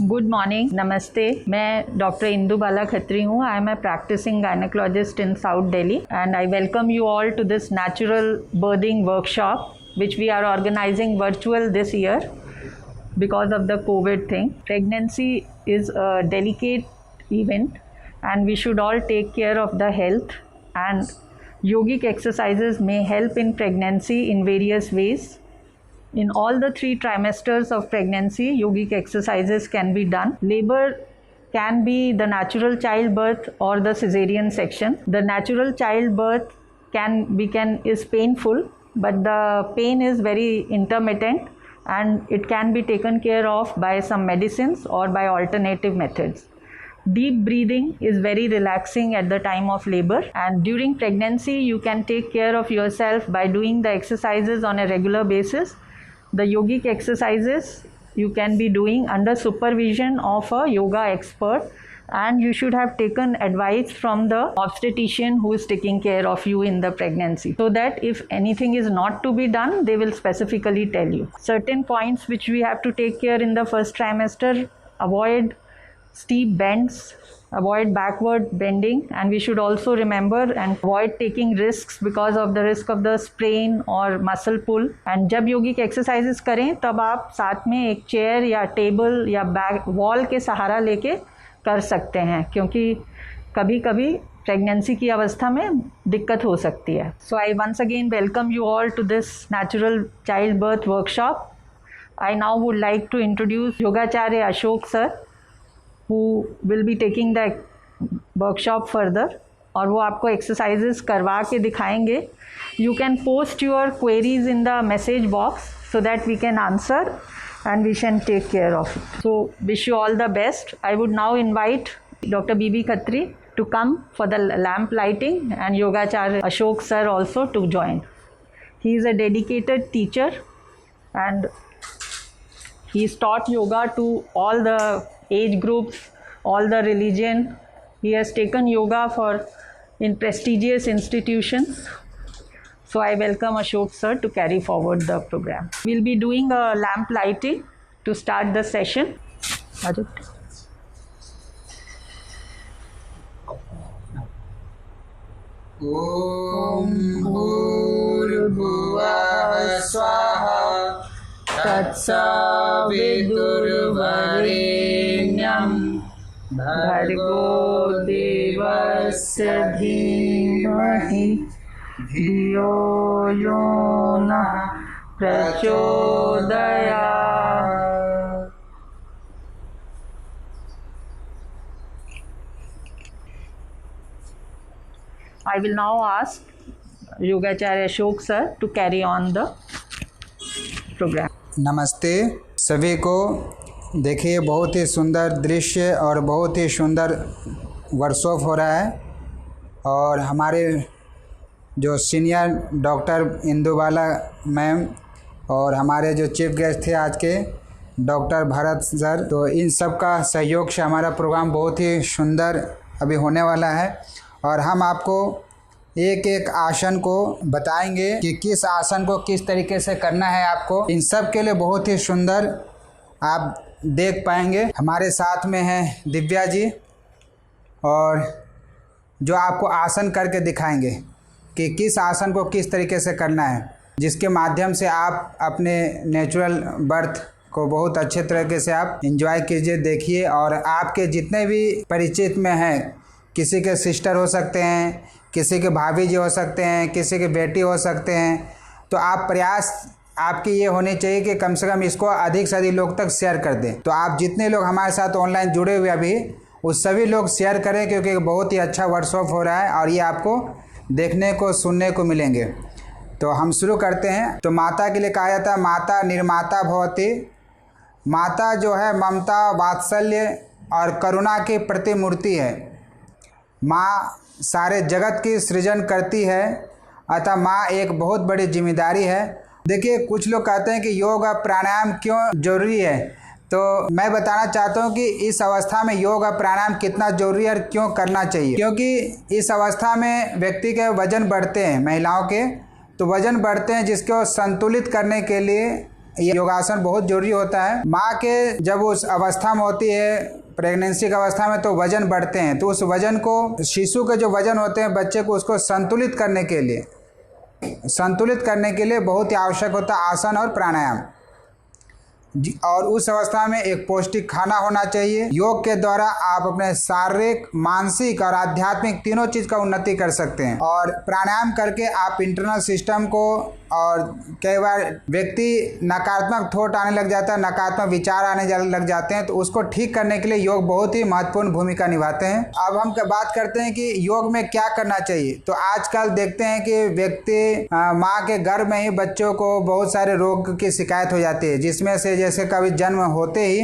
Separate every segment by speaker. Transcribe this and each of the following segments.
Speaker 1: Good morning, नमस्ते। मैं doctor Indu Bala Khatri हूँ। I am a practicing gynaecologist in South Delhi and I welcome you all to this natural birthing workshop which we are organizing virtual this year because of the COVID thing. Pregnancy is a delicate event and we should all take care of the health, and yogic exercises may help in pregnancy in various ways. In all the 3 trimesters of pregnancy, yogic exercises can be done. Labor can be the natural childbirth or the cesarean section. The natural childbirth is painful, but the pain is very intermittent and it can be taken care of by some medicines or by alternative methods. Deep breathing is very relaxing at the time of labor, and during pregnancy you can take care of yourself by doing the exercises on a regular basis. The yogic exercises you can be doing under supervision of a yoga expert, and you should have taken advice from the obstetrician who is taking care of you in the pregnancy, so that if anything is not to be done, they will specifically tell you. Certain points which we have to take care in the first trimester: avoid steep bends, avoid backward bending, and we should also remember and avoid taking risks because of the risk of the sprain or muscle pull. And जब योगिक exercises करें तब आप साथ में एक chair या table या back wall के सहारा लेके कर सकते हैं, क्योंकि कभी कभी प्रेगनेंसी की अवस्था में दिक्कत हो सकती है. So I once again welcome you all to this natural childbirth workshop. I now would like to introduce Yogacharya Ashok sir, who will be taking the workshop further, और वो आपको एक्सरसाइजेस करवा के दिखाएंगे. You can post your queries in the message box so that we can answer and we can take care of it. So wish you all the best. I would now invite Dr. B.B. Khatri to come for the lamp lighting, and Yogacharya Ashok sir also to join. He is a dedicated teacher and he's taught yoga to all the age groups, all the religion. He has taken yoga in prestigious institutions. So I welcome Ashok sir to carry forward the program. We'll be doing a lamp lighting to start the session. Ajit.
Speaker 2: Om Bhurbhuvah Swaha तत्सवितुर्वरेण्यं भर्गो देवस्य धीमहि धियो यो नः प्रचोदयात्. I will now ask Yogacharya Ashok sir to carry on the program.
Speaker 3: नमस्ते सभी को. देखिए, बहुत ही सुंदर दृश्य और बहुत ही सुंदर वर्कशॉप हो रहा है, और हमारे जो सीनियर डॉक्टर इंदु बाला मैम और हमारे जो चीफ गेस्ट थे आज के डॉक्टर भरत सर, तो इन सब का सहयोग से हमारा प्रोग्राम बहुत ही सुंदर अभी होने वाला है. और हम आपको एक एक आसन को बताएंगे कि किस आसन को किस तरीके से करना है आपको. इन सब के लिए बहुत ही सुंदर आप देख पाएंगे. हमारे साथ में हैं दिव्या जी, और जो आपको आसन करके दिखाएंगे कि किस आसन को किस तरीके से करना है, जिसके माध्यम से आप अपने नेचुरल बर्थ को बहुत अच्छे तरीके से आप एंजॉय कीजिए. देखिए, और आपके जितने भी परिचित में हैं, किसी के सिस्टर हो सकते हैं, किसी के भाभी जी हो सकते हैं, किसी के बेटी हो सकते हैं, तो आप प्रयास आपकी ये होनी चाहिए कि कम से कम इसको अधिक से अधिक लोग तक शेयर कर दें. तो आप जितने लोग हमारे साथ ऑनलाइन जुड़े हुए अभी, उस सभी लोग शेयर करें, क्योंकि बहुत ही अच्छा वर्कशॉप हो रहा है और ये आपको देखने को सुनने को मिलेंगे. तो हम शुरू करते हैं. तो माता के लिए कहा जाता है माता निर्माता भवति. माता जो है ममता, वात्सल्य और करुणा की प्रतिमूर्ति है. माँ सारे जगत की सृजन करती है, अतः माँ एक बहुत बड़ी जिम्मेदारी है. देखिए, कुछ लोग कहते हैं कि योग और प्राणायाम क्यों जरूरी है, तो मैं बताना चाहता हूँ कि इस अवस्था में योग और प्राणायाम कितना जरूरी है और क्यों करना चाहिए. क्योंकि इस अवस्था में व्यक्ति के वजन बढ़ते हैं, महिलाओं के तो वजन बढ़ते हैं, जिसको संतुलित करने के लिए ये योगासन बहुत जरूरी होता है। माँ के जब उस अवस्था में होती है, प्रेगनेंसी की अवस्था में, तो वजन बढ़ते हैं। तो उस वजन को, शिशु के जो वजन होते हैं बच्चे को, उसको संतुलित करने के लिए बहुत ही आवश्यक होता है आसन और प्राणायाम। और उस अवस्था में एक पौष्टिक खाना होना चाहिए। योग के द्वारा आप अपने शारीरिक, मानसिक और आध्यात्मिक तीनों चीज़ का उन्नति कर सकते हैं। और प्राणायाम करके आप इंटरनल सिस्टम को, और कई बार व्यक्ति नकारात्मक थॉट आने लग जाता है, नकारात्मक विचार आने लग जाते हैं, तो उसको ठीक करने के लिए योग बहुत ही महत्वपूर्ण भूमिका निभाते हैं। अब हम बात करते हैं कि योग में क्या करना चाहिए। तो आजकल देखते हैं कि व्यक्ति माँ के गर्भ में ही बच्चों को बहुत सारे रोग की शिकायत हो जाती है, जिसमें से जैसे कभी जन्म होते ही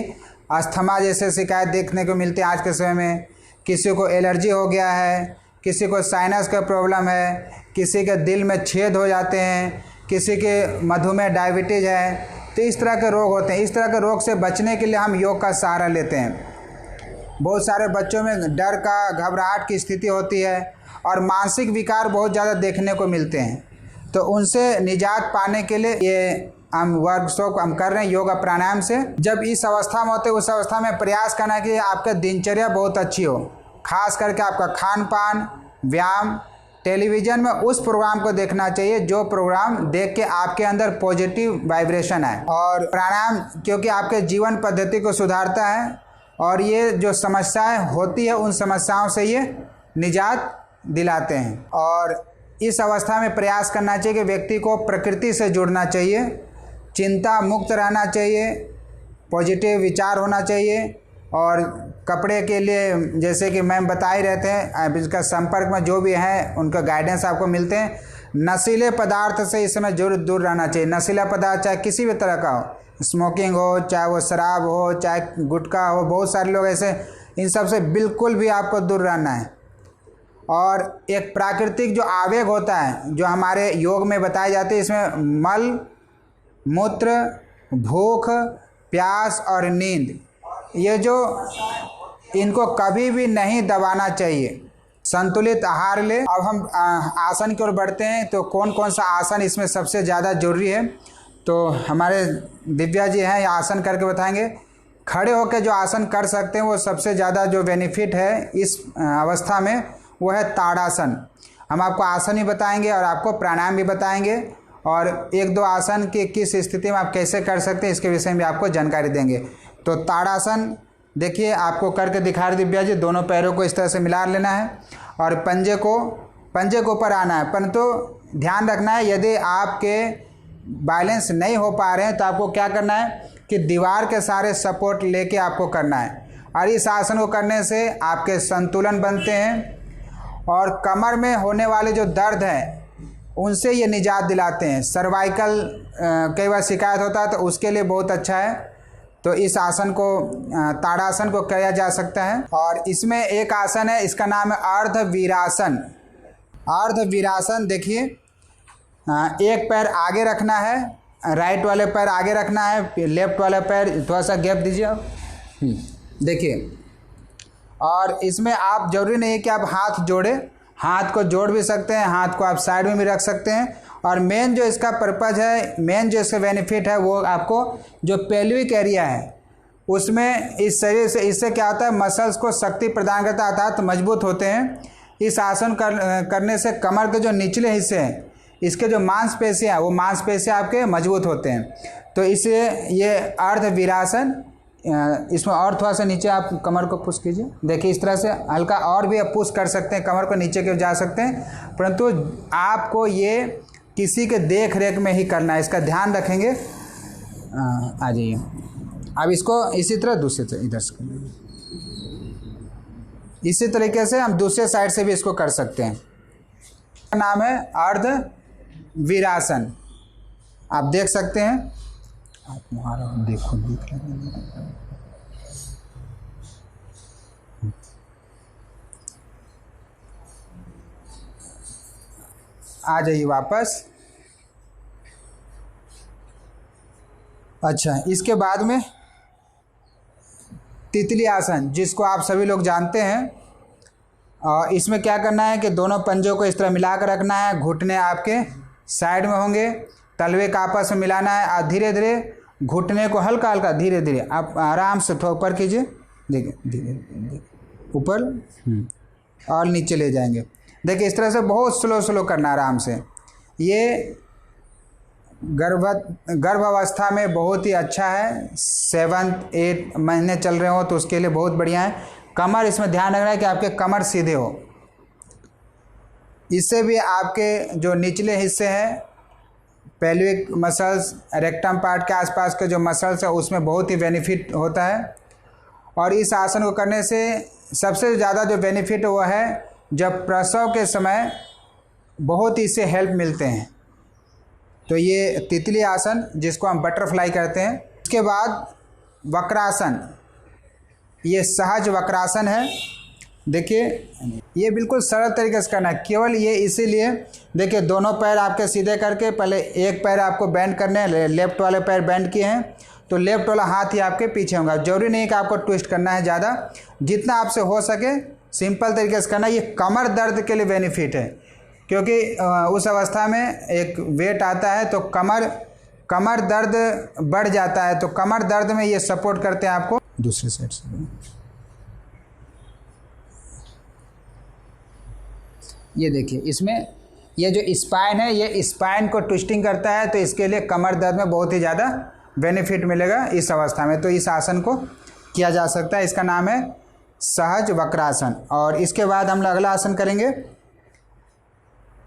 Speaker 3: अस्थमा जैसे शिकायत देखने को मिलती है आज के समय में। किसी को एलर्जी हो गया है, किसी को साइनस का प्रॉब्लम है, किसी के दिल में छेद हो जाते हैं, किसी के मधुमेह, डायबिटीज़ है। तो इस तरह के रोग होते हैं। इस तरह के रोग से बचने के लिए हम योग का सहारा लेते हैं। बहुत सारे बच्चों में डर का, घबराहट की स्थिति होती है और मानसिक विकार बहुत ज़्यादा देखने को मिलते हैं। तो उनसे निजात पाने के लिए ये हम वर्कशॉप हम कर रहे हैं योगा प्राणायाम से। जब इस अवस्था में होते, उस अवस्था में प्रयास करना है कि आपका दिनचर्या बहुत अच्छी हो, खास करके आपका खान पान, व्यायाम। टेलीविज़न में उस प्रोग्राम को देखना चाहिए जो प्रोग्राम देख के आपके अंदर पॉजिटिव वाइब्रेशन है। और प्राणायाम क्योंकि आपके जीवन पद्धति को सुधारता है और ये जो समस्याएं होती है उन समस्याओं से ये निजात दिलाते हैं। और इस अवस्था में प्रयास करना चाहिए कि व्यक्ति को प्रकृति से जुड़ना चाहिए, चिंता मुक्त रहना चाहिए, पॉजिटिव विचार होना चाहिए। और कपड़े के लिए जैसे कि मैम बता ही रहते हैं, आप इसका संपर्क में जो भी हैं उनका गाइडेंस आपको मिलते हैं। नशीले पदार्थ से इस समय जरूर दूर रहना चाहिए। नशीला पदार्थ चाहे किसी भी तरह का हो, स्मोकिंग हो, चाहे वो शराब हो, चाहे गुटखा हो, बहुत सारे लोग ऐसे, इन सब से बिल्कुल भी आपको दूर रहना है। और एक प्राकृतिक जो आवेग होता है जो हमारे योग में बताए जाते हैं, इसमें मल, मूत्र, भूख, प्यास और नींद, ये जो इनको कभी भी नहीं दबाना चाहिए। संतुलित आहार ले। अब हम आसन की ओर बढ़ते हैं। तो कौन कौन सा आसन इसमें सबसे ज़्यादा जरूरी है, तो हमारे दिव्या जी हैं, ये आसन करके बताएंगे। खड़े होकर जो आसन कर सकते हैं वो सबसे ज़्यादा जो बेनिफिट है इस अवस्था में वो है ताड़ासन। हम आपको आसन भी बताएंगे और आपको प्राणायाम भी बताएंगे, और एक दो आसन की किस स्थिति में आप कैसे कर सकते हैं इसके विषय में आपको जानकारी देंगे। तो ताड़ासन देखिए, आपको करके दिखा रहे दिव्या जी। दोनों पैरों को इस तरह से मिला लेना है और पंजे को ऊपर आना है। परंतु ध्यान रखना है, यदि आपके बैलेंस नहीं हो पा रहे हैं तो आपको क्या करना है कि दीवार के सारे सपोर्ट लेके आपको करना है। और इस आसन को करने से आपके संतुलन बनते हैं और कमर में होने वाले जो दर्द हैं उनसे ये निजात दिलाते हैं। सर्वाइकल कई बार शिकायत होता है तो उसके लिए बहुत अच्छा है। तो इस आसन को, ताड़ासन को किया जा सकता है। और इसमें एक आसन है, इसका नाम है अर्धवीरासन। अर्धवीरासन देखिए, एक पैर आगे रखना है, राइट वाले पैर आगे रखना है, लेफ्ट वाला पैर थोड़ा सा गैप दीजिए आप। देखिए, और इसमें आप जरूरी नहीं है कि आप हाथ जोड़े, हाथ को जोड़ भी सकते हैं, हाथ को आप साइड में भी रख सकते हैं। और मेन जो इसका पर्पज़ है, मेन जो इसका बेनिफिट है वो आपको जो पेल्विक एरिया है उसमें इस शरीर से, इससे क्या होता है, मसल्स को शक्ति प्रदान करता है, अर्थात मजबूत होते हैं। इस आसन करने से कमर के जो निचले हिस्से हैं, इसके जो मांसपेशियाँ, वो मांसपेशियाँ आपके मजबूत होते हैं। तो इसलिए ये अर्धवीरासन, इसमें और थोड़ा सा नीचे आप कमर को पुश कीजिए। देखिए इस तरह से हल्का और भी आप पुश कर सकते हैं, कमर को नीचे के जा सकते हैं, परंतु आपको ये किसी के देख रेख में ही करना है, इसका ध्यान रखेंगे। आ जाइए, अब इसको इसी तरह दूसरे से इधर से इसी तरीके से हम दूसरे साइड से भी इसको कर सकते हैं। नाम है अर्धवीरासन, आप देख सकते हैं। आप मुहारा देखो, देख लेंगे। आ जाइए वापस। अच्छा, इसके बाद में तितली आसन, जिसको आप सभी लोग जानते हैं। और इसमें क्या करना है कि दोनों पंजों को इस तरह मिला कर रखना है, घुटने आपके साइड में होंगे, तलवे का आपस में मिलाना है और धीरे धीरे घुटने को हल्का हल्का धीरे धीरे आप आराम से थोड़ा ऊपर कीजिए, देखिए धीरे धीरे ऊपर और नीचे ले जाएंगे। देखिए इस तरह से बहुत स्लो स्लो करना आराम से। ये गर्भावस्था में बहुत ही अच्छा है। 7-8 महीने चल रहे हो तो उसके लिए बहुत बढ़िया है। कमर, इसमें ध्यान रखना है कि आपके कमर सीधे हो। इससे भी आपके जो निचले हिस्से हैं, पेल्विक मसल्स, रेक्टम पार्ट के आसपास के जो मसल्स है, उसमें बहुत ही बेनिफिट होता है। और इस आसन को करने से सबसे ज़्यादा जो बेनिफिट वो है जब प्रसव के समय बहुत ही इससे हेल्प मिलते हैं। तो ये तितली आसन जिसको हम बटरफ्लाई करते हैं। इसके बाद वक्रासन, ये सहज वक्रासन है। देखिए ये बिल्कुल सरल तरीके से करना है। केवल ये इसीलिए, देखिए दोनों पैर आपके सीधे करके पहले एक पैर आपको बेंड करने हैं। लेफ्ट वाले पैर बेंड किए हैं तो लेफ्ट वाला हाथ ही आपके पीछे होगा। जरूरी नहीं कि आपको ट्विस्ट करना है ज़्यादा, जितना आपसे हो सके सिंपल तरीके से करना। ये कमर दर्द के लिए बेनिफिट है, क्योंकि उस अवस्था में एक वेट आता है तो कमर दर्द बढ़ जाता है। तो कमर दर्द में ये सपोर्ट करते हैं आपको। दूसरे साइड से ये देखिए, इसमें ये जो स्पाइन है, ये स्पाइन को ट्विस्टिंग करता है, तो इसके लिए कमर दर्द में बहुत ही ज़्यादा बेनिफिट मिलेगा इस अवस्था में। तो इस आसन को किया जा सकता है। इसका नाम है सहज वक्रासन। और इसके बाद हम अगला आसन करेंगे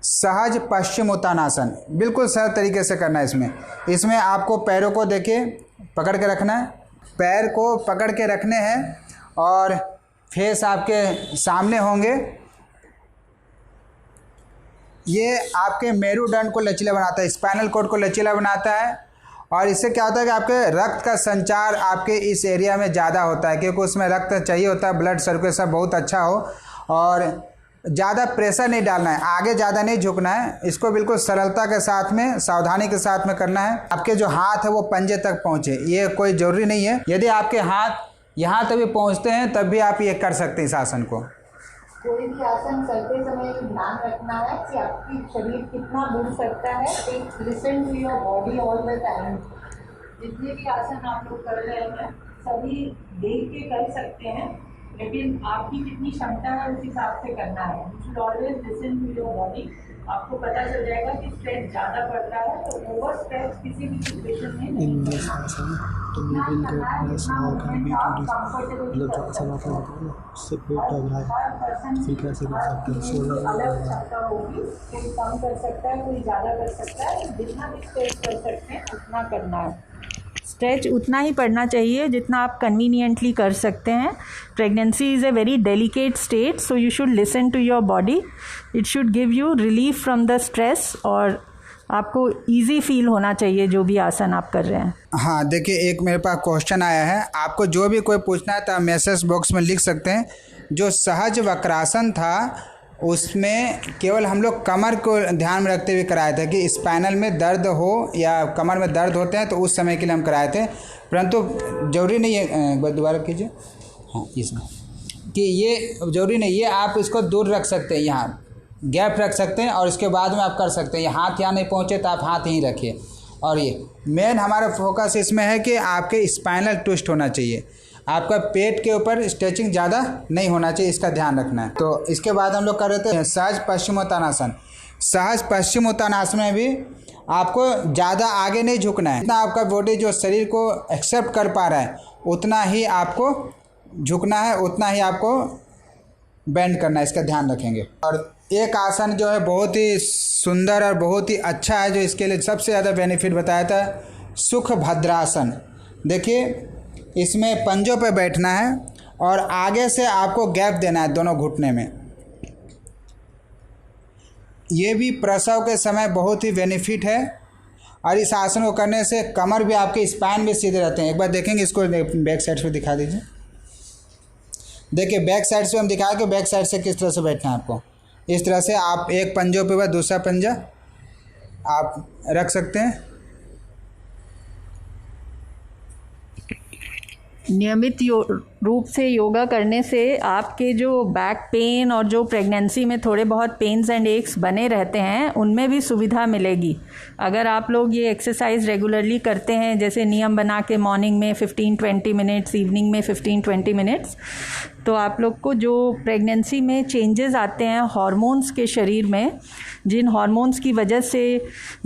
Speaker 3: सहज पश्चिम उत्तानासन। बिल्कुल सरल तरीके से करना है। इसमें आपको पैरों को देखिए पकड़ के रखना है। पैर को पकड़ के रखने हैं और फेस आपके सामने होंगे। ये आपके मेरुदंड को लचीला बनाता है, स्पाइनल कॉर्ड को लचीला बनाता है। और इससे क्या होता है कि आपके रक्त का संचार आपके इस एरिया में ज़्यादा होता है, क्योंकि उसमें रक्त चाहिए होता है, ब्लड सर्कुलेशन बहुत अच्छा हो। और ज़्यादा प्रेशर नहीं डालना है, आगे ज़्यादा नहीं झुकना है। इसको बिल्कुल सरलता के साथ में, सावधानी के साथ में करना है। आपके जो हाथ है वो पंजे तक पहुँचे, ये कोई ज़रूरी नहीं है। यदि आपके हाथ यहाँ तक भी पहुँचते हैं तब भी आप ये कर सकते हैं इस आसन को।
Speaker 1: कोई भी आसन करते समय ध्यान रखना है कि आपकी शरीर कितना मुड़ सकता है। Listen to your body all the time. जितने भी आसन आप लोग कर रहे हैं सभी देख के कर सकते हैं, लेकिन आपकी कितनी क्षमता है उस हिसाब से करना है। You should always listen to your body. आपको पता चल जाएगा कि स्ट्रेच ज़्यादा पड़ रहा है तो ओवर स्ट्रेच किसी भी सिचुएशन में नहीं करना है।
Speaker 4: उससे पेट दब रहा है, फिर कैसे कर सकते हैं?
Speaker 1: अलग क्षमता होगी, कोई कम कर सकता है, कोई ज़्यादा कर सकता है। जितना भी स्ट्रेच कर सकते हैं उतना करना है। स्ट्रेच उतना ही पड़ना चाहिए जितना आप कन्वीनियंटली कर सकते हैं। Pregnancy is a very delicate state, so you should listen to your body. It should give you relief from the stress और आपको इजी फील होना चाहिए जो भी आसन आप कर रहे हैं।
Speaker 3: हाँ देखिए, एक मेरे पास क्वेश्चन आया है। आपको जो भी कोई पूछना है तो आप मैसेज बॉक्स में लिख सकते हैं। जो सहज वक्रासन था उसमें केवल हम लोग कमर को ध्यान में रखते हुए कराए थे कि स्पाइनल में दर्द हो या कमर में दर्द होते हैं तो उस समय के लिए हम कराए थे। परंतु ज़रूरी नहीं है, दोबारा कीजिए। हाँ, इसमें कि ये ज़रूरी नहीं, ये आप इसको दूर रख सकते हैं, यहाँ गैप रख सकते हैं और इसके बाद में आप कर सकते हैं। हाथ यहाँ नहीं पहुँचे तो आप हाथ यहीं रखिए। और ये मेन हमारा फोकस इसमें है कि आपके स्पाइनल ट्विस्ट होना चाहिए, आपका पेट के ऊपर स्ट्रेचिंग ज़्यादा नहीं होना चाहिए, इसका ध्यान रखना है। तो इसके बाद हम लोग कर रहे थे सहज पश्चिमोत्तानासन। सहज पश्चिमोत्तानासन में भी आपको ज़्यादा आगे नहीं झुकना है। जितना आपका बॉडी जो शरीर को एक्सेप्ट कर पा रहा है उतना ही आपको झुकना है, उतना ही आपको बेंड करना है, इसका ध्यान रखेंगे। और एक आसन जो है बहुत ही सुंदर और बहुत ही अच्छा है, जो इसके लिए सबसे ज़्यादा बेनिफिट बताया था, सुख भद्रासन। देखिए इसमें पंजों पे बैठना है और आगे से आपको गैप देना है दोनों घुटने में। ये भी प्रसव के समय बहुत ही बेनिफिट है और इस आसन को करने से कमर भी आपके स्पाइन भी सीधे रहते हैं। एक बार देखेंगे इसको, बैक साइड से दिखा दीजिए। देखिए बैक साइड से हम दिखाएं कि बैक साइड से किस तरह से बैठना है आपको। इस तरह से आप एक पंजों पे दूसरा पंजा आप रख सकते हैं।
Speaker 1: नियमित रूप से योगा करने से आपके जो बैक पेन और जो प्रेगनेंसी में थोड़े बहुत पेन्स एंड एक्स बने रहते हैं उनमें भी सुविधा मिलेगी। अगर आप लोग ये एक्सरसाइज रेगुलरली करते हैं, जैसे नियम बना के मॉर्निंग में 15-20 मिनट्स, इवनिंग में 15-20 मिनट्स, तो आप लोग को जो प्रेगनेंसी में चेंजेस आते हैं हार्मोन्स के शरीर में, जिन हार्मोन्स की वजह से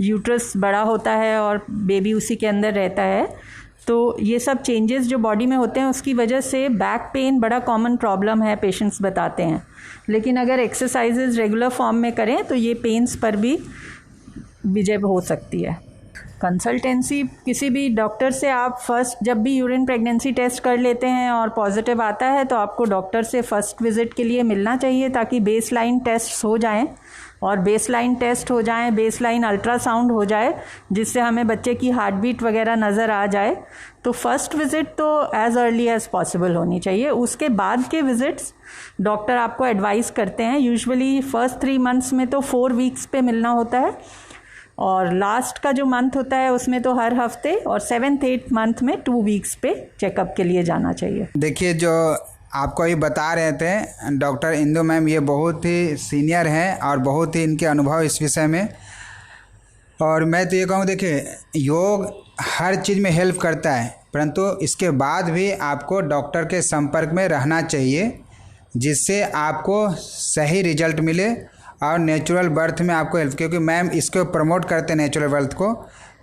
Speaker 1: यूट्रस बड़ा होता है और बेबी उसी के अंदर रहता है, तो ये सब चेंजेस जो बॉडी में होते हैं उसकी वजह से बैक पेन बड़ा कॉमन प्रॉब्लम है, पेशेंट्स बताते हैं। लेकिन अगर एक्सरसाइजेज रेगुलर फॉर्म में करें तो ये पेन्स पर भी विजय हो सकती है। कंसल्टेंसी किसी भी डॉक्टर से आप फर्स्ट, जब भी यूरिन प्रेगनेंसी टेस्ट कर लेते हैं और पॉजिटिव आता है तो आपको डॉक्टर से फर्स्ट विज़िट के लिए मिलना चाहिए, ताकि बेसलाइन टेस्ट हो जाएं और बेसलाइन टेस्ट हो जाएं, बेसलाइन अल्ट्रासाउंड हो जाए, जिससे हमें बच्चे की हार्ट बीट वगैरह नज़र आ जाए। तो फर्स्ट विज़िट तो एज़ अर्ली एज़ पॉसिबल होनी चाहिए। उसके बाद के विज़िट्स डॉक्टर आपको एडवाइस करते हैं। यूजुअली फर्स्ट 3 मंथ्स में तो 4 वीक्स पे मिलना होता है, और लास्ट का जो मंथ होता है उसमें तो हर हफ्ते, और 7th-8th मंथ में 2 वीक्स पे चेकअप के लिए जाना चाहिए।
Speaker 3: देखिए, जो आपको ये बता रहे थे डॉक्टर इंदु मैम, ये बहुत ही सीनियर हैं और बहुत ही इनके अनुभव इस विषय में। और मैं तो ये कहूँ, देखिए, योग हर चीज़ में हेल्प करता है, परंतु इसके बाद भी आपको डॉक्टर के संपर्क में रहना चाहिए, जिससे आपको सही रिजल्ट मिले और नेचुरल बर्थ में आपको हेल्प, क्योंकि मैम इसको प्रमोट करते हैं नेचुरल बर्थ को,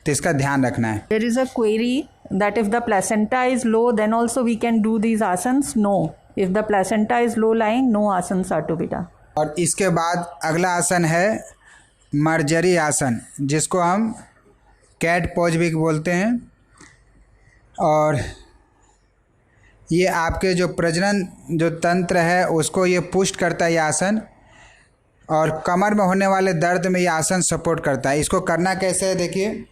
Speaker 3: तो इसका ध्यान रखना है।
Speaker 1: There is a query that if the placenta is low, then also we can do these asanas. No, if the placenta is low lying, no asanas are to be done.
Speaker 3: और इसके बाद अगला आसन है मर्जरी आसन, जिसको हम कैट पोज भी बोलते हैं। और ये आपके जो प्रजनन जो तंत्र है उसको ये पुष्ट करता है ये आसन, और कमर में होने वाले दर्द में ये आसन सपोर्ट करता है। इसको करना कैसे है, देखिए,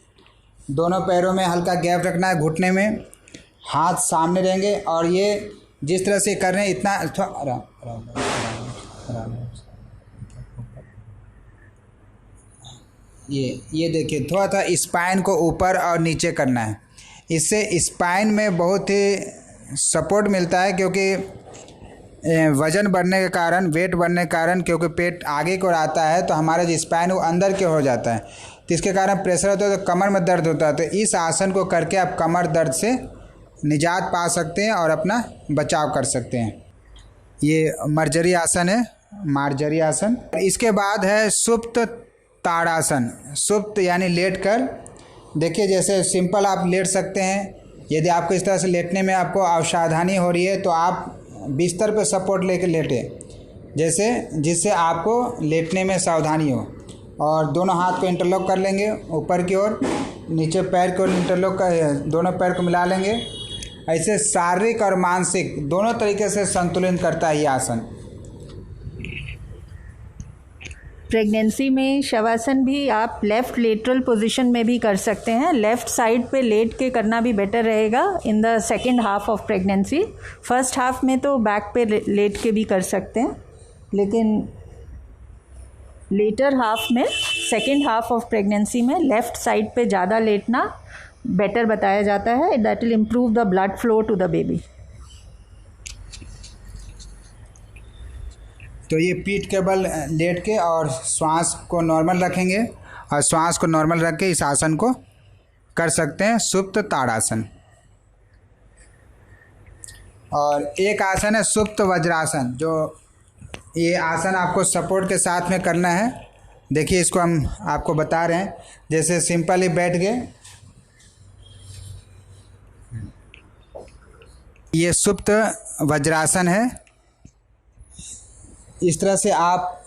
Speaker 3: दोनों पैरों में हल्का गैप रखना है, घुटने में हाथ सामने रहेंगे, और ये जिस तरह से कर रहे हैं इतना ये देखिए, थोड़ा सा स्पाइन को ऊपर और नीचे करना है। इससे स्पाइन में बहुत ही सपोर्ट मिलता है, क्योंकि वज़न बढ़ने के कारण, वेट बढ़ने के कारण, क्योंकि पेट आगे की ओर आता है तो हमारा जो स्पाइन वो अंदर की ओर हो जाता है, तो इसके कारण प्रेशर होता है तो कमर में दर्द होता है। तो इस आसन को करके आप कमर दर्द से निजात पा सकते हैं और अपना बचाव कर सकते हैं। ये मर्जरी आसन है, मार्जरी आसन। इसके बाद है सुप्त ताड़ासन। सुप्त यानी लेट कर, देखिए, जैसे सिंपल आप लेट सकते हैं। यदि आपको इस तरह से लेटने में आपको असावधानी हो रही है तो आप बिस्तर पर सपोर्ट लेकर लेटे, जैसे जिससे आपको लेटने में सावधानी हो। और दोनों हाथ को इंटरलॉक कर लेंगे ऊपर की ओर, नीचे पैर को इंटरलॉक कर, दोनों पैर को मिला लेंगे। ऐसे शारीरिक और मानसिक दोनों तरीके से संतुलन करता है ये आसन।
Speaker 1: प्रेगनेंसी में शवासन भी आप लेफ़्ट लेटरल पोजीशन में भी कर सकते हैं। लेफ़्ट साइड पे लेट के करना भी बेटर रहेगा in the second half of pregnancy. First half में तो बैक पे लेट के भी कर सकते हैं, लेकिन लेटर हाफ में, सेकेंड हाफ ऑफ प्रेगनेंसी में लेफ़्ट साइड पे ज़्यादा लेटना बेटर बताया जाता है। That will improve the blood flow to the baby.
Speaker 3: तो ये पीठ के बल लेट के और श्वास को नॉर्मल रखेंगे, और श्वास को नॉर्मल रख के इस आसन को कर सकते हैं, सुप्त ताड़ासन। और एक आसन है सुप्त वज्रासन, जो ये आसन आपको सपोर्ट के साथ में करना है। देखिए, इसको हम आपको बता रहे हैं। जैसे सिंपली बैठ गए, ये सुप्त वज्रासन है। इस तरह से आप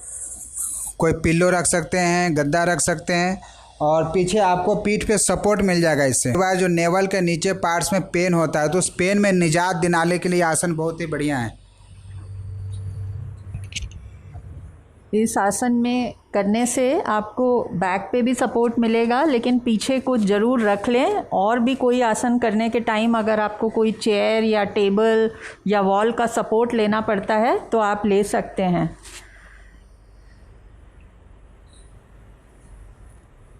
Speaker 3: कोई पिल्लो रख सकते हैं, गद्दा रख सकते हैं, और पीछे आपको पीठ पे सपोर्ट मिल जाएगा। इससे जो नेवल के नीचे पार्ट्स में पेन होता है तो उस पेन में निजात दिलाने के लिए आसन बहुत ही बढ़िया है।
Speaker 1: इस आसन में करने से आपको बैक पे भी सपोर्ट मिलेगा, लेकिन पीछे कुछ ज़रूर रख लें। और भी कोई आसन करने के टाइम अगर आपको कोई चेयर या टेबल या वॉल का सपोर्ट लेना पड़ता है तो आप ले सकते हैं।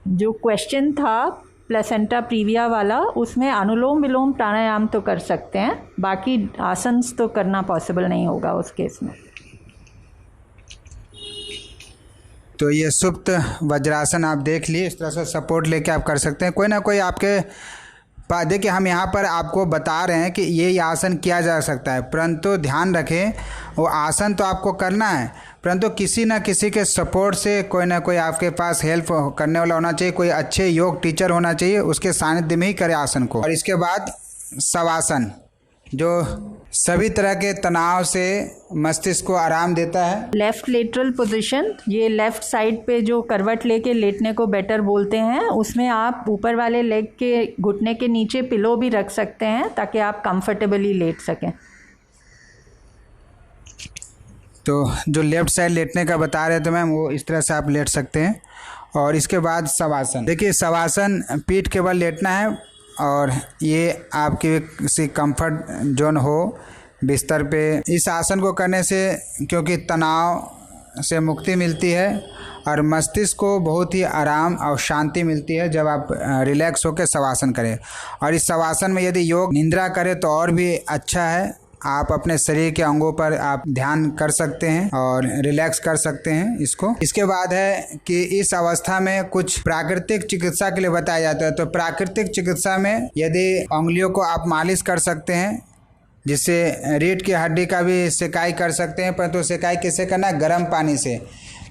Speaker 1: जो क्वेश्चन था प्लेसेंटा प्रीविया वाला, उसमें अनुलोम विलोम प्राणायाम तो कर सकते हैं, बाकी आसन्स तो करना पॉसिबल नहीं होगा उस केस में।
Speaker 3: तो ये सुप्त वज्रासन आप देख लिए, इस तरह से सपोर्ट लेके आप कर सकते हैं। कोई ना कोई आपके देखिए हम यहाँ पर आपको बता रहे हैं कि ये आसन किया जा सकता है, परंतु ध्यान रखें वो आसन तो आपको करना है, परंतु किसी न किसी के सपोर्ट से कोई ना कोई आपके पास हेल्प करने वाला होना चाहिए, कोई अच्छे योग टीचर होना चाहिए, उसके सानिध्य में ही करें आसन को। और इसके बाद शवासन, जो सभी तरह के तनाव से मस्तिष्क को आराम देता है।
Speaker 1: लेफ़्ट लेटरल पोजीशन, ये लेफ़्ट साइड पे जो करवट लेके लेटने को बेटर बोलते हैं, उसमें आप ऊपर वाले लेग के घुटने के नीचे पिलो भी रख सकते हैं ताकि आप कंफर्टेबली लेट सकें।
Speaker 3: तो जो लेफ़्ट साइड लेटने का बता रहे थे मैम, वो इस तरह से आप लेट सकते हैं। और इसके बाद शवासन, देखिए शवासन पीठ के बल लेटना है और ये आपके किसी कंफर्ट जोन हो बिस्तर पे। इस आसन को करने से क्योंकि तनाव से मुक्ति मिलती है और मस्तिष्क को बहुत ही आराम और शांति मिलती है जब आप रिलैक्स होकर शवासन करें। और इस शवासन में यदि योग निद्रा करें तो और भी अच्छा है, आप अपने शरीर के अंगों पर आप ध्यान कर सकते हैं और रिलैक्स कर सकते हैं इसको। इसके बाद है कि इस अवस्था में कुछ प्राकृतिक चिकित्सा के लिए बताया जाता है। तो प्राकृतिक चिकित्सा में यदि उंगलियों को आप मालिश कर सकते हैं, जिससे रीढ़ की हड्डी का भी सिकाई कर सकते हैं, परंतु सिकाई किससे करना है? गर्म पानी से।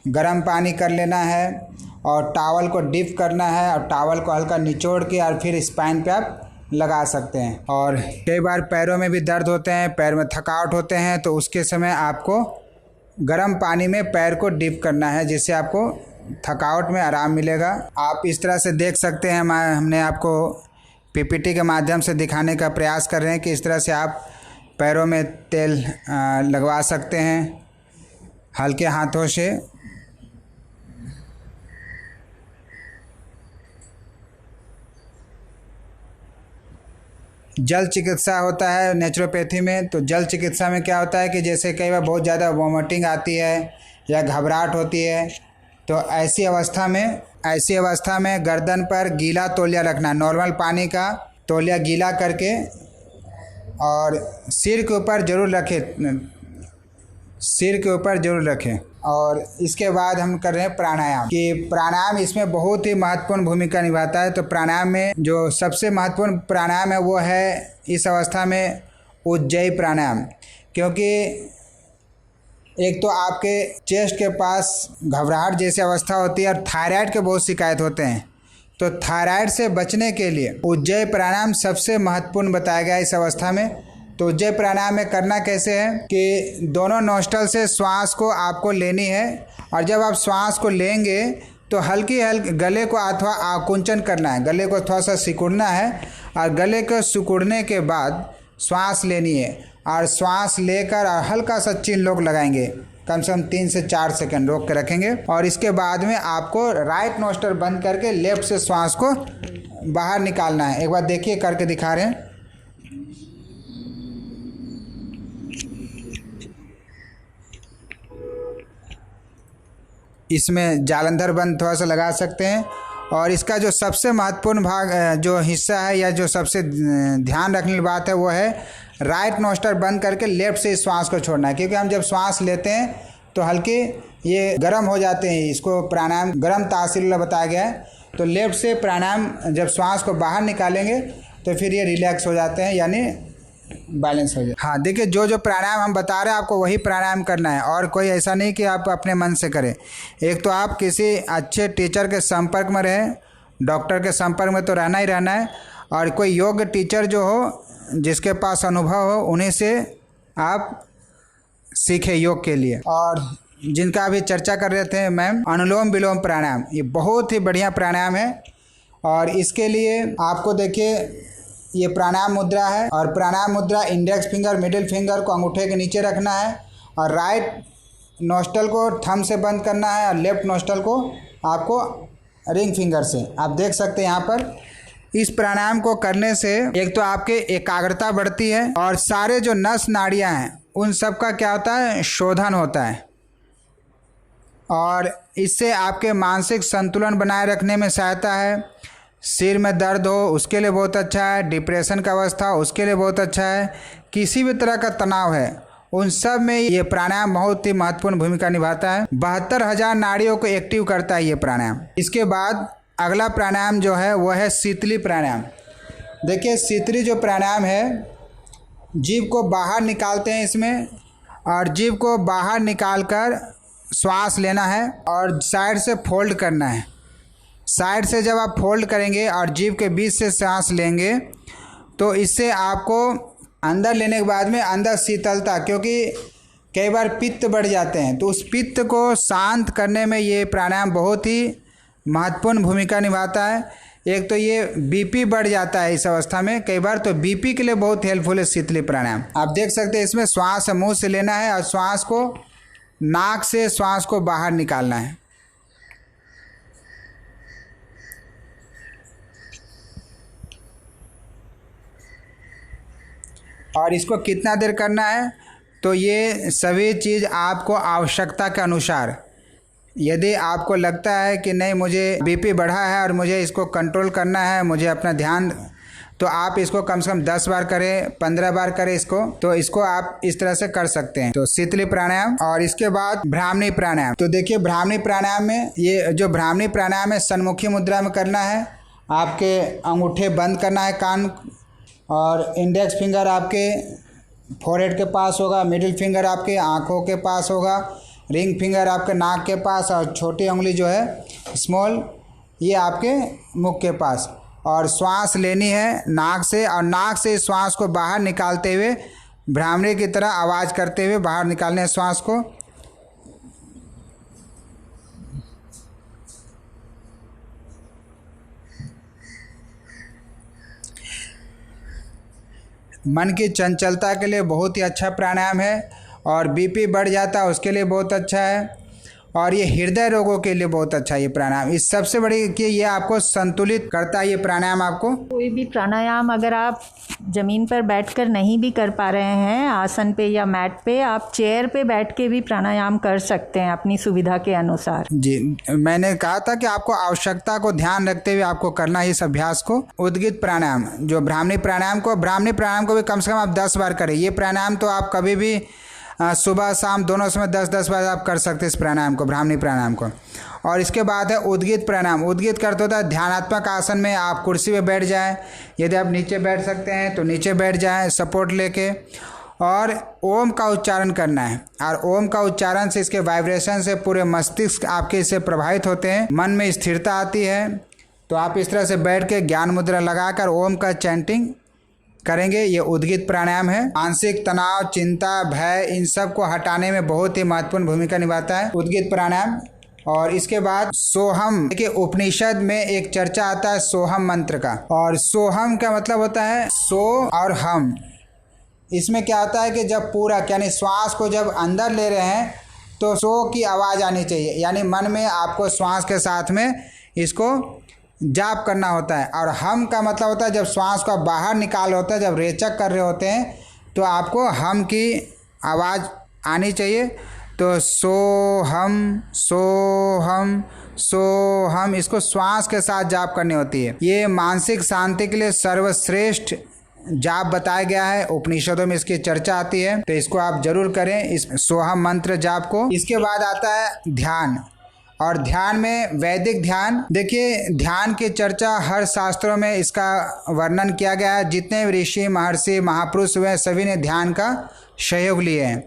Speaker 3: गर्म पानी कर लेना है और टावल को डिप करना है और टावल को हल्का निचोड़ के और फिर स्पाइन पे आप लगा सकते हैं। और कई बार पैरों में भी दर्द होते हैं, पैर में थकावट होते हैं, तो उसके समय आपको गर्म पानी में पैर को डिप करना है, जिससे आपको थकावट में आराम मिलेगा। आप इस तरह से देख सकते हैं, हमने आपको पीपीटी के माध्यम से दिखाने का प्रयास कर रहे हैं कि इस तरह से आप पैरों में तेल लगवा सकते हैं हल्के हाथों से। जल चिकित्सा होता है नेचुरोपैथी में। तो जल चिकित्सा में क्या होता है कि जैसे कई बार बहुत ज़्यादा वॉमिटिंग आती है या घबराहट होती है, तो ऐसी अवस्था में गर्दन पर गीला तौलिया रखना, नॉर्मल पानी का तौलिया गीला करके, और सिर के ऊपर ज़रूर रखें। और इसके बाद हम कर रहे हैं प्राणायाम, कि प्राणायाम इसमें बहुत ही महत्वपूर्ण भूमिका निभाता है। तो प्राणायाम में जो सबसे महत्वपूर्ण प्राणायाम है वो है इस अवस्था में उज्जयी प्राणायाम, क्योंकि एक तो आपके चेस्ट के पास घबराहट जैसी अवस्था होती है और थायराइड के बहुत शिकायत होते हैं। तो थायराइड से बचने के लिए उज्जयी प्राणायाम सबसे महत्वपूर्ण बताया गया है इस अवस्था में। तो उज्जयी प्राणायाम में करना कैसे है कि दोनों नोस्ट्रल से श्वास को आपको लेनी है, और जब आप श्वास को लेंगे तो हल्की गले को अथवा आकुंचन करना है, गले को थोड़ा सा सिकुड़ना है, और गले को सिकुड़ने के बाद श्वास लेनी है, और श्वास लेकर और हल्का सा चिन लोग लगाएंगे, कम से कम 3 से 4 सेकंड रोक के रखेंगे। और इसके बाद में आपको राइट नोस्ट्रल बंद करके लेफ्ट से श्वास को बाहर निकालना है। एक बार देखिए, करके दिखा रहे हैं। इसमें जालंधर बंद थोड़ा सा लगा सकते हैं। और इसका जो सबसे महत्वपूर्ण भाग जो हिस्सा है या जो सबसे ध्यान रखने की बात है वो है राइट नोस्ट्रल बंद करके लेफ्ट से श्वास को छोड़ना है, क्योंकि हम जब श्वास लेते हैं तो हल्के ये गर्म हो जाते हैं। इसको प्राणायाम गर्म तासीर बताया गया है। तो लेफ्ट से प्राणायाम जब श्वास को बाहर निकालेंगे तो फिर ये रिलैक्स हो जाते हैं, यानी बैलेंस हो जाए। हाँ, देखिए जो प्राणायाम हम बता रहे हैं आपको वही प्राणायाम करना है, और कोई ऐसा नहीं कि आप अपने मन से करें। एक तो आप किसी अच्छे टीचर के संपर्क में रहें, डॉक्टर के संपर्क में तो रहना ही रहना है, और कोई योग टीचर जो हो जिसके पास अनुभव हो उन्हीं से आप सीखें योग के लिए। और जिनका अभी चर्चा कर रहे थे मैम, अनुलोम विलोम प्राणायाम, ये बहुत ही बढ़िया प्राणायाम है। और इसके लिए आपको देखिए ये प्राणायाम मुद्रा है, और प्राणायाम मुद्रा इंडेक्स फिंगर मिडिल फिंगर को अंगूठे के नीचे रखना है, और राइट नोस्ट्रल को थंब से बंद करना है, और लेफ्ट नोस्ट्रल को आपको रिंग फिंगर से। आप देख सकते हैं यहाँ पर इस प्राणायाम को करने से एक तो आपके एकाग्रता बढ़ती है, और सारे जो नस नाड़ियाँ हैं उन सब का क्या होता है, शोधन होता है, और इससे आपके मानसिक संतुलन बनाए रखने में सहायता है। सिर में दर्द हो उसके लिए बहुत अच्छा है, डिप्रेशन का अवस्था हो उसके लिए बहुत अच्छा है, किसी भी तरह का तनाव है उन सब में ये प्राणायाम बहुत ही महत्वपूर्ण भूमिका निभाता है। 72,000 नाड़ियों को एक्टिव करता है ये प्राणायाम। इसके बाद अगला प्राणायाम जो है वो है शीतली प्राणायाम। देखिए शीतली जो प्राणायाम है, जीभ को बाहर निकालते हैं इसमें, और जीभ को बाहर निकालकर श्वास लेना है और साइड से फोल्ड करना है। साइड से जब आप फोल्ड करेंगे और जीभ के बीच से सांस लेंगे तो इससे आपको अंदर लेने के बाद में अंदर शीतलता, क्योंकि कई बार पित्त बढ़ जाते हैं तो उस पित्त को शांत करने में ये प्राणायाम बहुत ही महत्वपूर्ण भूमिका निभाता है। एक तो ये बीपी बढ़ जाता है इस अवस्था में कई बार, तो बीपी के लिए बहुत हेल्पफुल है शीतली प्राणायाम। आप देख सकते हैं इसमें श्वास मुंह से लेना है और श्वास को नाक से श्वास को बाहर निकालना है। और इसको कितना देर करना है, तो ये सभी चीज़ आपको आवश्यकता के अनुसार, यदि आपको लगता है कि नहीं मुझे बीपी बढ़ा है और मुझे इसको कंट्रोल करना है, मुझे अपना ध्यान, तो आप इसको कम से कम 10 बार करें, 15 बार करें इसको, तो इसको आप इस तरह से कर सकते हैं। तो शीतली प्राणायाम। और इसके बाद ब्राह्मणी प्राणायाम। तो देखिए ब्राह्मणी प्राणायाम में, ये जो ब्राह्मणी प्राणायाम है सन्मुखी मुद्रा में करना है। आपके अंगूठे बंद करना है कान, और इंडेक्स फिंगर आपके फोरहेड के पास होगा, मिडिल फिंगर आपके आँखों के पास होगा, रिंग फिंगर आपके नाक के पास, और छोटी उंगली जो है स्मॉल ये आपके मुख के पास। और श्वास लेनी है नाक से, और नाक से श्वास को बाहर निकालते हुए ब्राह्मणी की तरह आवाज़ करते हुए बाहर निकालने हैं श्वास को। मन की चंचलता के लिए बहुत ही अच्छा प्राणायाम है, और बीपी बढ़ जाता है उसके लिए बहुत अच्छा है, और ये हृदय रोगों के लिए बहुत अच्छा है ये प्राणायाम। इस सबसे बड़ी कि ये आपको संतुलित करता है ये प्राणायाम आपको।
Speaker 1: कोई भी प्राणायाम अगर आप ज़मीन पर बैठकर नहीं भी कर पा रहे हैं, आसन पे या मैट पे, आप चेयर पे बैठ के भी प्राणायाम कर सकते हैं अपनी सुविधा के अनुसार।
Speaker 3: जी, मैंने कहा था कि आपको आवश्यकता को ध्यान रखते हुए आपको करना है इस अभ्यास को। उद्गित प्राणायाम, जो ब्राह्मणी प्राणायाम को भी कम से कम आप 10 बार करें। ये प्राणायाम तो आप कभी भी सुबह शाम दोनों समय 10-10 बार आप कर सकते हैं इस प्राणायाम को, ब्राह्मणी प्राणायाम को। और इसके बाद है उद्गित प्राणायाम। उद्गित करते होता है ध्यानात्मक आसन में आप कुर्सी पे बैठ जाएं, यदि आप नीचे बैठ सकते हैं तो नीचे बैठ जाएं सपोर्ट लेके, और ओम का उच्चारण करना है। और ओम का उच्चारण से, इसके वाइब्रेशन से पूरे मस्तिष्क आपके इससे प्रभावित होते हैं, मन में स्थिरता आती है। तो आप इस तरह से बैठ के ज्ञान मुद्रा लगाकर ओम का चैंटिंग करेंगे। ये उद्गित प्राणायाम है। मानसिक तनाव, चिंता, भय, इन सब को हटाने में बहुत ही महत्वपूर्ण भूमिका निभाता है उद्गित प्राणायाम। और इसके बाद सोहम। देखिए उपनिषद में एक चर्चा आता है सोहम मंत्र का, और सोहम का मतलब होता है सो और हम। इसमें क्या होता है कि जब पूरा यानी श्वास को जब अंदर ले रहे हैं तो सो की आवाज़ आनी चाहिए, यानी मन में आपको श्वास के साथ में इसको जाप करना होता है। और हम का मतलब होता है जब श्वास को बाहर निकाल होता है, जब रेचक कर रहे होते हैं तो आपको हम की आवाज़ आनी चाहिए। तो सो हम, सो हम, सो हम, इसको श्वास के साथ जाप करनी होती है। ये मानसिक शांति के लिए सर्वश्रेष्ठ जाप बताया गया है, उपनिषदों में इसकी चर्चा आती है, तो इसको आप जरूर करें इस सोहम मंत्र जाप को। इसके बाद आता है ध्यान, और ध्यान में वैदिक ध्यान। देखिए ध्यान की चर्चा हर शास्त्रों में इसका वर्णन किया गया है। जितने ऋषि, महर्षि, महापुरुष हुए सभी ने ध्यान का सहयोग लिए हैं।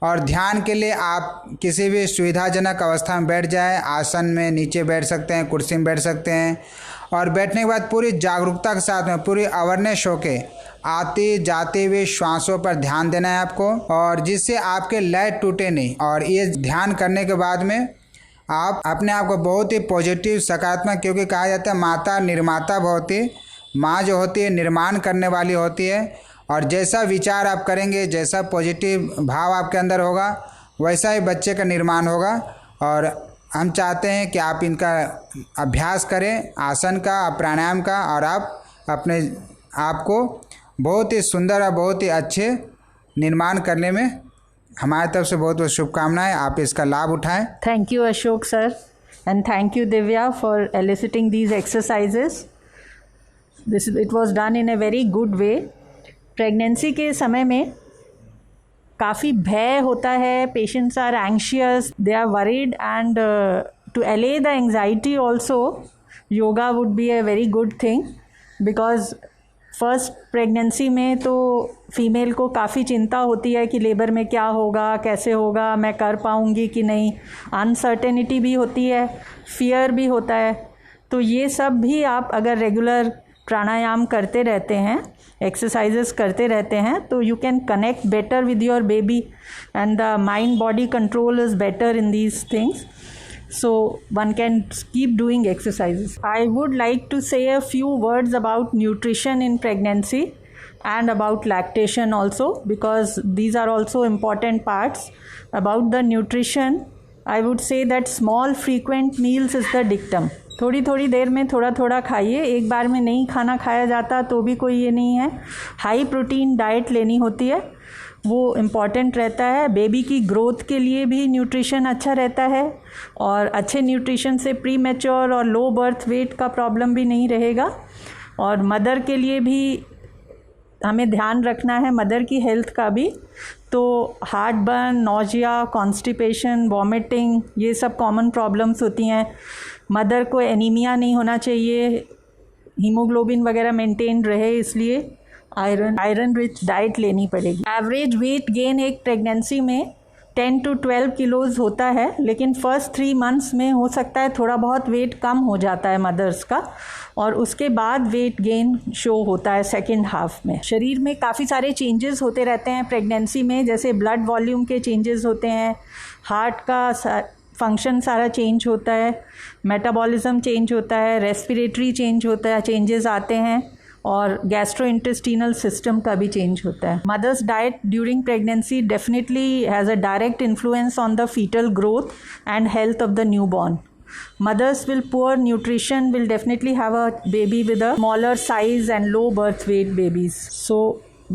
Speaker 3: और ध्यान के लिए आप किसी भी सुविधाजनक अवस्था में बैठ जाएं, आसन में नीचे बैठ सकते हैं, कुर्सी में बैठ सकते हैं, और बैठने के बाद पूरी जागरूकता के साथ में पूरी अवेयरनेस होके आती जाती हुई श्वासों पर ध्यान देना है आपको, और जिससे आपके लय टूटे नहीं। और ये ध्यान करने के बाद में आप अपने आप को बहुत ही पॉजिटिव, सकारात्मक, क्योंकि कहा जाता है माता निर्माता भवति, माँ जो होती है निर्माण करने वाली होती है। और जैसा विचार आप करेंगे, जैसा पॉजिटिव भाव आपके अंदर होगा, वैसा ही बच्चे का निर्माण होगा। और हम चाहते हैं कि आप इनका अभ्यास करें, आसन का, प्राणायाम का, और आप अपने आप को बहुत ही सुंदर और बहुत ही अच्छे निर्माण करने में हमारी तरफ से बहुत बहुत शुभकामनाएं। आप इसका लाभ उठाएं।
Speaker 1: Thank you, Ashok sir, and thank you, Divya, for eliciting these exercises. It was done in a very good way. Pregnancy के समय में काफ़ी भय होता है, patients are anxious, they are worried, and to allay the anxiety also, yoga would be a very good thing, because first pregnancy में तो female को काफ़ी चिंता होती है कि लेबर में क्या होगा, कैसे होगा, मैं कर पाऊँगी कि नहीं, अनसर्टेनिटी भी होती है, फियर भी होता है. तो ये सब भी आप अगर रेगुलर प्राणायाम करते रहते हैं, एक्सरसाइजेस करते रहते हैं, तो you can connect better with your baby, and the mind body control is better in these things. So one can keep doing exercises. I would like to say a few words about nutrition in pregnancy and about lactation also, because these are also important parts. About the nutrition, I would say that small frequent meals is the dictum. थोड़ी थोड़ी देर में थोड़ा थोड़ा खाइए, एक बार में नहीं खाना खाया जाता तो भी कोई ये नहीं है. हाई प्रोटीन डाइट लेनी होती है, वो इम्पॉर्टेंट रहता है. बेबी की ग्रोथ के लिए भी न्यूट्रिशन अच्छा रहता है, और अच्छे न्यूट्रिशन से प्री मैच्योर और लो बर्थ वेट का प्रॉब्लम भी नहीं रहेगा. और मदर के लिए भी हमें ध्यान रखना है, मदर की हेल्थ का भी. तो heart burn, nausea, constipation, vomiting, ये सब कॉमन प्रॉब्लम्स होती हैं. मदर को एनीमिया नहीं होना चाहिए, हीमोग्लोबिन वगैरह मेंटेन रहे, इसलिए आयरन रिच डाइट लेनी पड़ेगी. एवरेज वेट गेन एक प्रेगनेंसी में 10 to 12 किलोज़ होता है, लेकिन फर्स्ट 3 मंथ्स में हो सकता है थोड़ा बहुत वेट कम हो जाता है मदर्स का, और उसके बाद वेट गेन शो होता है सेकेंड हाफ में. शरीर में काफ़ी सारे चेंजेस होते रहते हैं प्रेगनेंसी में, जैसे ब्लड वॉल्यूम के चेंजेस होते हैं, हार्ट का फंक्शन सारा चेंज होता है, मेटाबॉलिज्म चेंज होता है, रेस्पिरेटरी चेंज होता है, चेंजेस आते हैं, और गैस्ट्रोइंटेस्टिनल सिस्टम का भी चेंज होता है. Mother's diet during pregnancy definitely has a direct influence on the foetal growth and health of the newborn. Mothers with poor nutrition will definitely have a baby with a smaller size and low birth weight babies. So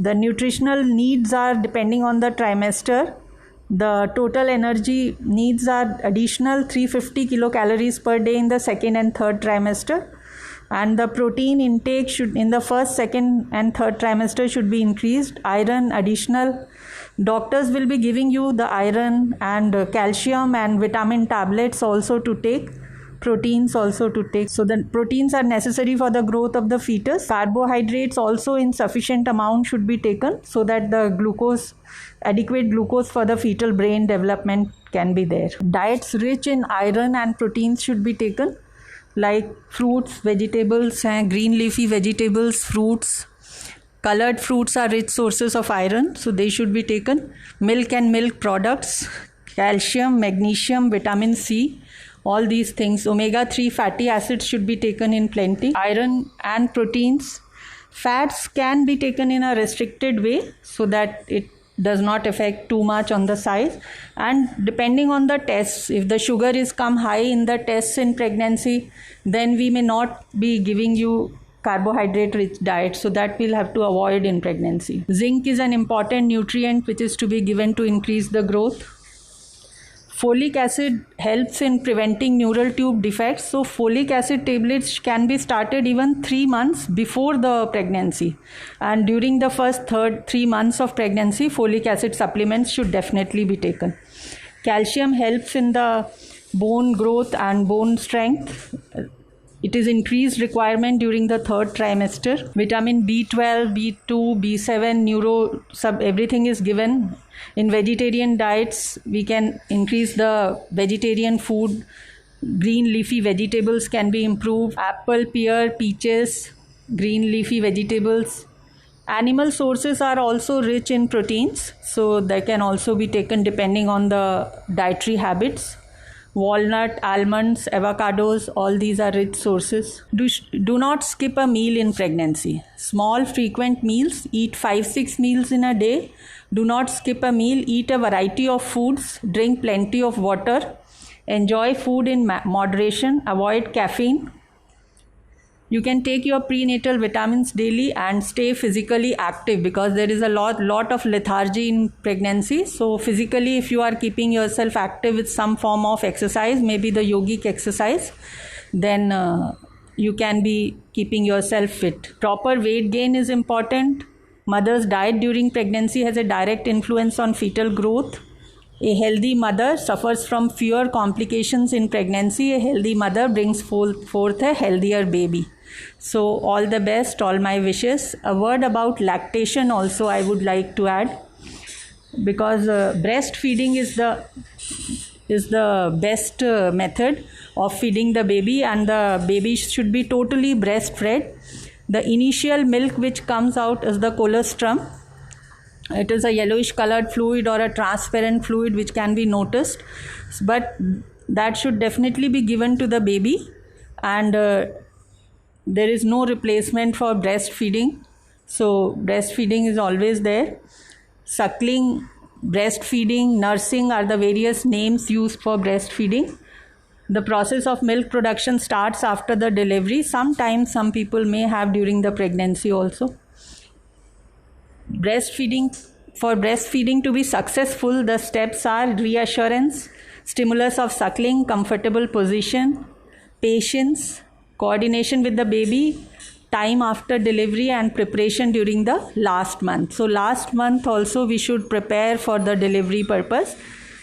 Speaker 1: the nutritional needs are depending on the trimester. The total energy needs are additional 350 kilocalories per day in the second and third trimester. And the protein intake should in the first, second and third trimester should be increased. Iron additional. Doctors will be giving you the iron and calcium and vitamin tablets also to take. Proteins also to take. So the proteins are necessary for the growth of the fetus. Carbohydrates also in sufficient amount should be taken, so that the adequate glucose for the fetal brain development can be there. Diets rich in iron and proteins should be taken, like fruits, vegetables, and green leafy vegetables, fruits. Colored fruits are rich sources of iron, so they should be taken. Milk and milk products, calcium, magnesium, vitamin C, all these things. Omega-3 fatty acids should be taken in plenty. Iron and proteins. Fats can be taken in a restricted way, so that it does not affect too much on the size. And depending on the tests, if the sugar is come high in the tests in pregnancy, then we may not be giving you carbohydrate rich diet, so that we'll have to avoid in pregnancy. Zinc is an important nutrient which is to be given to increase the growth. Folic acid helps in preventing neural tube defects, so folic acid tablets can be started even 3 months before the pregnancy, and during the first 3 months of pregnancy folic acid supplements should definitely be taken. Calcium helps in the bone growth and bone strength. It is increased requirement during the third trimester. Vitamin B12, B2, B7, everything is given. In vegetarian diets, we can increase the vegetarian food. Green leafy vegetables can be improved. Apple, pear, peaches, green leafy vegetables. Animal sources are also rich in proteins, so they can also be taken depending on the dietary habits. Walnut, almonds, avocados, all these are rich sources. Do not skip a meal in pregnancy. Small frequent meals, eat 5-6 meals in a day. Do not skip a meal, eat a variety of foods, drink plenty of water, enjoy food in moderation, avoid caffeine. You can take your prenatal vitamins daily and stay physically active, because there is a lot of lethargy in pregnancy. So physically, if you are keeping yourself active with some form of exercise, maybe the yogic exercise, then you can be keeping yourself fit. Proper weight gain is important. Mother's diet during pregnancy has a direct influence on fetal growth. A healthy mother suffers from fewer complications in pregnancy. A healthy mother brings forth a healthier baby. So all the best, all my wishes. A word about lactation also I would like to add, because breastfeeding is the best method of feeding the baby, and the baby should be totally breastfed. The initial milk which comes out is the colostrum. It is a yellowish colored fluid or a transparent fluid which can be noticed, but that should definitely be given to the baby, and there is no replacement for breastfeeding. So breastfeeding is always there. Suckling, breastfeeding, nursing are the various names used for breastfeeding. The process of milk production starts after the delivery. Sometimes some people may have during the pregnancy also. For breastfeeding to be successful, the steps are reassurance, stimulus of suckling, comfortable position, patience, coordination with the baby, time after delivery, and preparation during the last month. So last month also we should prepare for the delivery purpose,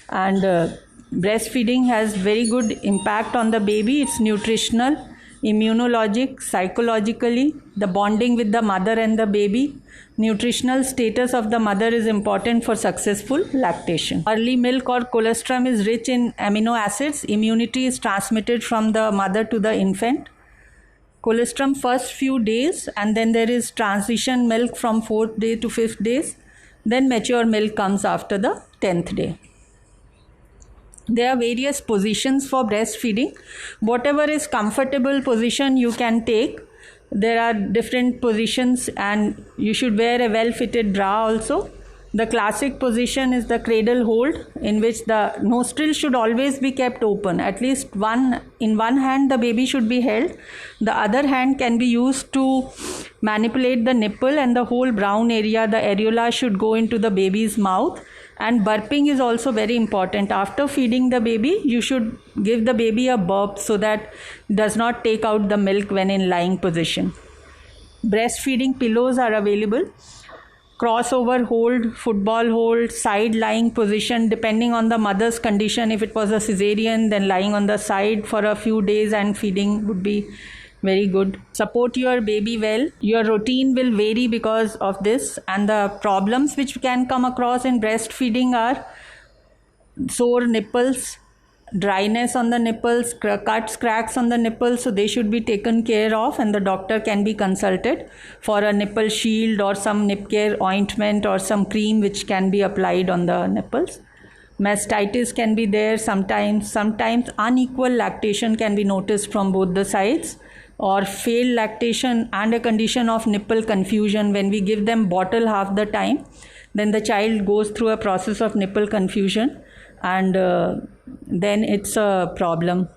Speaker 1: and breastfeeding has very good impact on the baby. It's nutritional, immunologic, psychologically, the bonding with the mother and the baby. Nutritional status of the mother is important for successful lactation. Early milk or colostrum is rich in amino acids. Immunity is transmitted from the mother to the infant. Colostrum first few days, and then there is transition milk from 4th day to 5th days. Then mature milk comes after the 10th day. There are various positions for breastfeeding. Whatever is comfortable position you can take. There are different positions, and you should wear a well-fitted bra also. The classic position is the cradle hold, in which the nostril should always be kept open. At least in one hand the baby should be held. The other hand can be used to manipulate the nipple, and the whole brown area, the areola, should go into the baby's mouth. And burping is also very important. After feeding the baby, you should give the baby a burp so that it does not take out the milk when in lying position. Breastfeeding pillows are available. Crossover hold, football hold, side lying position, depending on the mother's condition. If it was a cesarean, then lying on the side for a few days and feeding would be very good. Support your baby well. Your routine will vary because of this, and the problems which can come across in breastfeeding are sore nipples, dryness on the nipples, cuts, cracks on the nipples, so they should be taken care of, and the doctor can be consulted for a nipple shield or some nip care ointment or some cream which can be applied on the nipples. Mastitis can be there sometimes. Unequal lactation can be noticed from both the sides, or failed lactation and a condition of nipple confusion. When we give them bottle half the time, then the child goes through a process of nipple confusion, and then it's a problem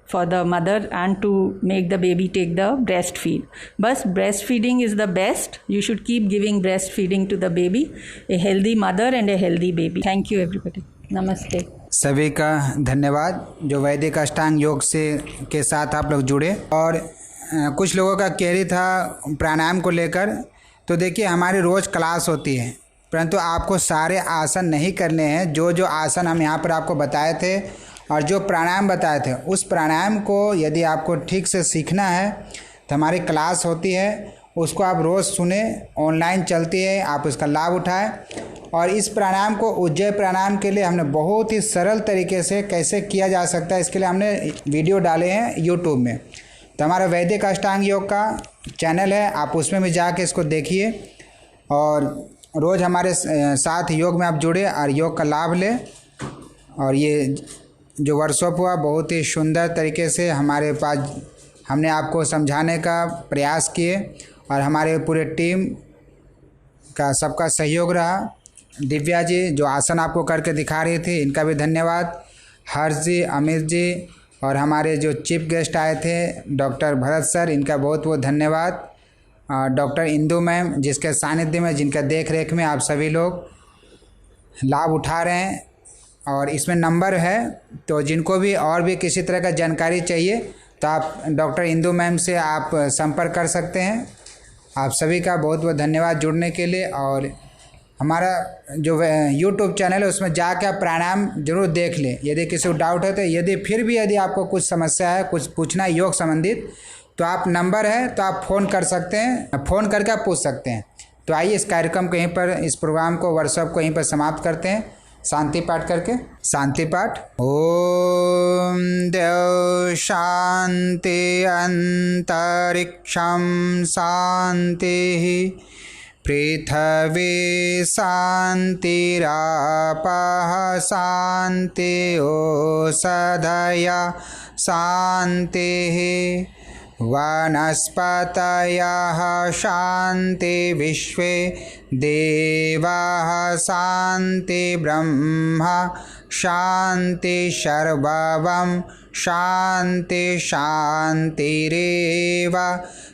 Speaker 1: for the mother and to make the baby take the breastfeed. But breastfeeding is the best. You should keep giving breastfeeding to the baby. A healthy mother and a healthy baby. Thank you everybody. Namaste.
Speaker 3: सभी का धन्यवाद जो वैदिक अष्टांग योग से के साथ आप लोग जुड़े। और कुछ लोगों का क्वेरी था प्राणायाम को लेकर। तो देखिए, हमारी रोज़ क्लास होती है, परंतु आपको सारे आसन नहीं करने हैं। जो जो आसन हम यहाँ पर आपको बताए थे और जो प्राणायाम बताए थे, उस प्राणायाम को यदि आपको ठीक से सीखना है तो हमारी क्लास होती है, उसको आप रोज़ सुने, ऑनलाइन चलती है, आप उसका लाभ उठाएं। और इस प्राणायाम को उज्जय प्राणायाम के लिए हमने बहुत ही सरल तरीके से कैसे किया जा सकता है, इसके लिए हमने वीडियो डाले हैं यूट्यूब में। तो हमारा वैदिक अष्टांग योग का चैनल है, आप उसमें भी जाके इसको देखिए और रोज़ हमारे साथ योग में आप जुड़े और योग का लाभ लें। और ये जो वर्कशॉप हुआ बहुत ही सुंदर तरीके से हमारे पास हमने आपको समझाने का प्रयास किए, और हमारे पूरे टीम का सबका सहयोग रहा। दिव्या जी जो आसन आपको करके दिखा रही थी, इनका भी धन्यवाद। हर्ष जी, अमित जी, और हमारे जो चीफ गेस्ट आए थे डॉक्टर भरत सर, इनका बहुत बहुत धन्यवाद। डॉक्टर इंदू मैम जिसके सानिध्य में, जिनका देख रेख में आप सभी लोग लाभ उठा रहे हैं। और इसमें नंबर है, तो जिनको भी और भी किसी तरह का जानकारी चाहिए तो तो आप डॉक्टर इंदु मैम से आप संपर्क कर सकते हैं। आप सभी का बहुत बहुत धन्यवाद जुड़ने के लिए। और हमारा जो यूट्यूब चैनल है उसमें जाकर आप प्राणायाम जरूर देख लें। यदि किसी को डाउट है तो यदि आपको कुछ समस्या है, कुछ पूछना है योग संबंधित, तो आप नंबर है तो आप फ़ोन कर सकते हैं, फ़ोन करके आप पूछ सकते हैं। तो आइए इस कार्यक्रम को यहीं पर, इस प्रोग्राम को, वर्कशॉप को यहीं पर समाप्त करते हैं शांति पाठ करके। शांति पाठ। ओम देव शांति अंतरिक्षम शांति पृथ्वी शांतिरापः शांति ओषधयः शांतिः वनस्पतयः शांति विश्वे देवाः शांति ब्रह्म शांति सर्वं शांति शांतिरेव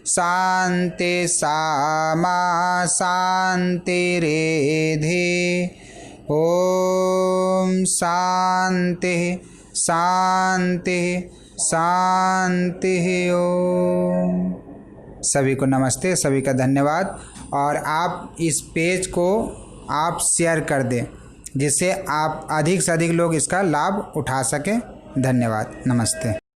Speaker 3: शांति सामा शांतिरेधि। ओम शांति शांति शांति। ओम। सभी को नमस्ते, सभी का धन्यवाद। और आप इस पेज को आप शेयर कर दें जिससे आप अधिक से अधिक लोग इसका लाभ उठा सकें। धन्यवाद। नमस्ते।